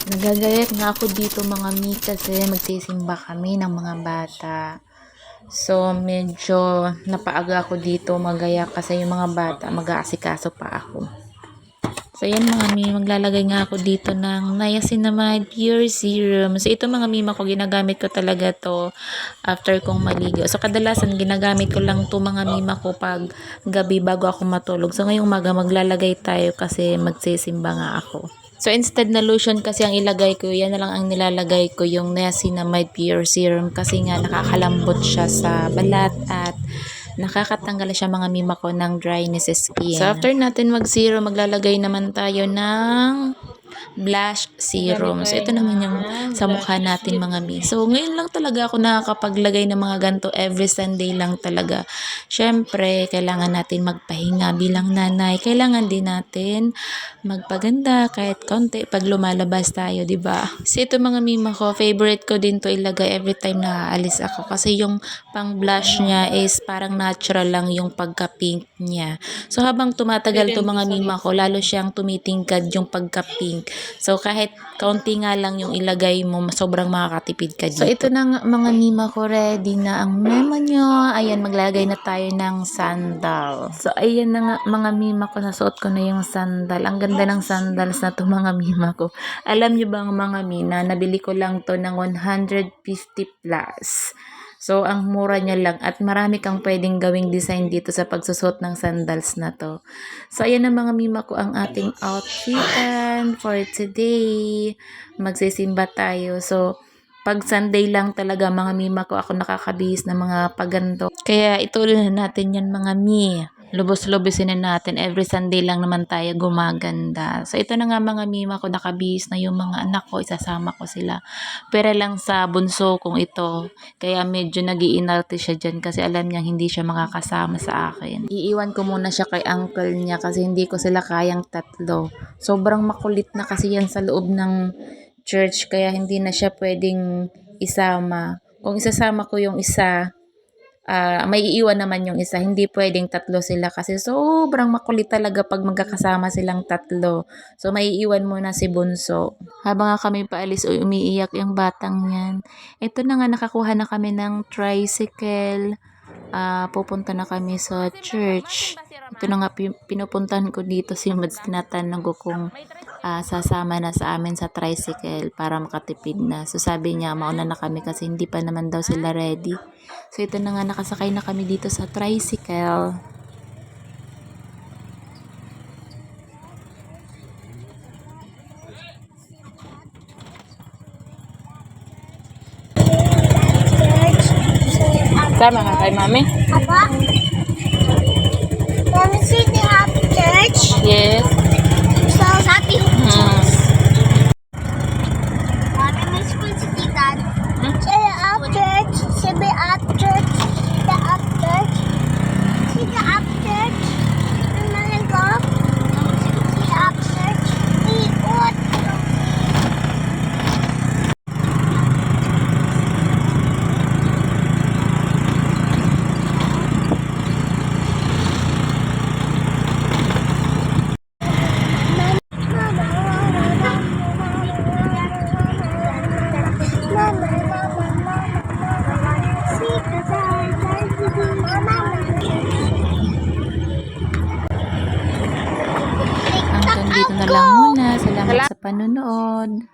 Nagagayat nga ako dito mga mi kasi magsisimba kami ng mga bata. So, medyo napaaga ako dito magaya kasi yung mga bata mag-aasikaso pa ako. So, yan mga mi, maglalagay nga ako dito ng niacinamide pure serum. So, ito mga mima ko, ginagamit ko talaga to after kong maligo. So, kadalasan ginagamit ko lang to mga mima ko pag gabi bago ako matulog. So, ngayong umaga maglalagay tayo kasi magsisimba nga ako. So, instead na lotion kasi ang ilagay ko, yan na lang ang nilalagay ko, yung niacinamide pure serum kasi nga nakakalambot siya sa balat at nakakatanggal siya mga mima ko ng dryness skin. So, after natin mag-serum, maglalagay naman tayo ng blush serum. So, ito naman yung sa mukha natin mga mi. So, ngayon lang talaga ako nakakapaglagay ng mga ganito. Every Sunday lang talaga. Syempre, kailangan natin magpahinga bilang nanay. Kailangan din natin magpaganda kahit konti pag lumalabas tayo, di ba? So, ito mga mima ko, favorite ko din to ilagay every time na aalis ako. Kasi yung pang blush niya is parang natural lang yung pagka-pink niya. So, habang tumatagal to mga mima ko, lalo siyang tumitingkad yung pagka-pink. So, kahit kaunti nga lang yung ilagay mo, sobrang makakatipid ka dito. So, ito na nga, mga mima ko, ready na ang memo nyo. Ayan, maglalagay na tayo ng sandal. So, ayan na nga, mga mima ko, nasuot ko na yung sandal. Ang ganda ng sandals na to mga mima ko. Alam nyo ba mga mina, nabili ko lang to ng 150 plus. So, ang mura niya lang at marami kang pwedeng gawing design dito sa pagsusot ng sandals na to. So, ayan na mga mima ko ang ating outfitan for today. Magsisimba tayo. So, pag Sunday lang talaga mga mima ko ako nakakabihis ng mga paganto. Kaya ituloy na natin yan mga mi. Lubos-lubusin na natin. Every Sunday lang naman tayo gumaganda. So, ito na nga mga mima ko, nakabihis na yung mga anak ko. Isasama ko sila. Pero lang sa bunso kong ito. Kaya medyo nag-iinarte siya dyan kasi alam niya hindi siya makakasama sa akin. Iiwan ko muna siya kay uncle niya kasi hindi ko sila kayang tatlo. Sobrang makulit na kasi yan sa loob ng church kaya hindi na siya pwedeng isama. Kung isasama ko yung isa, may iiwan naman yung isa. Hindi pwedeng tatlo sila kasi sobrang makulit talaga pag magkakasama silang tatlo. So, may iiwan muna si Bunso. Habang nga kami paalis, umiiyak yung batang yan. Ito na nga, nakakuha na kami ng tricycle. Pupunta na kami sa church. Ito na nga, pinupuntahan ko dito si Mads. Tinatanong ko kung sasama na sa amin sa tricycle para makatipid na. So, sabi niya, mauna na kami kasi hindi pa naman daw sila ready. So, ito na nga, nakasakay na kami dito sa tricycle. Tama nga kay mami? Apa? Mami, City Happy Church? Yes. So, Happy Church. Mami, may school si Titan. City Up Church. City Up Church. City Up Church. City Up Church. Ang nalanggo. City Up Church. Iot. Hanggang dito na lang muna. Salamat sa panonood.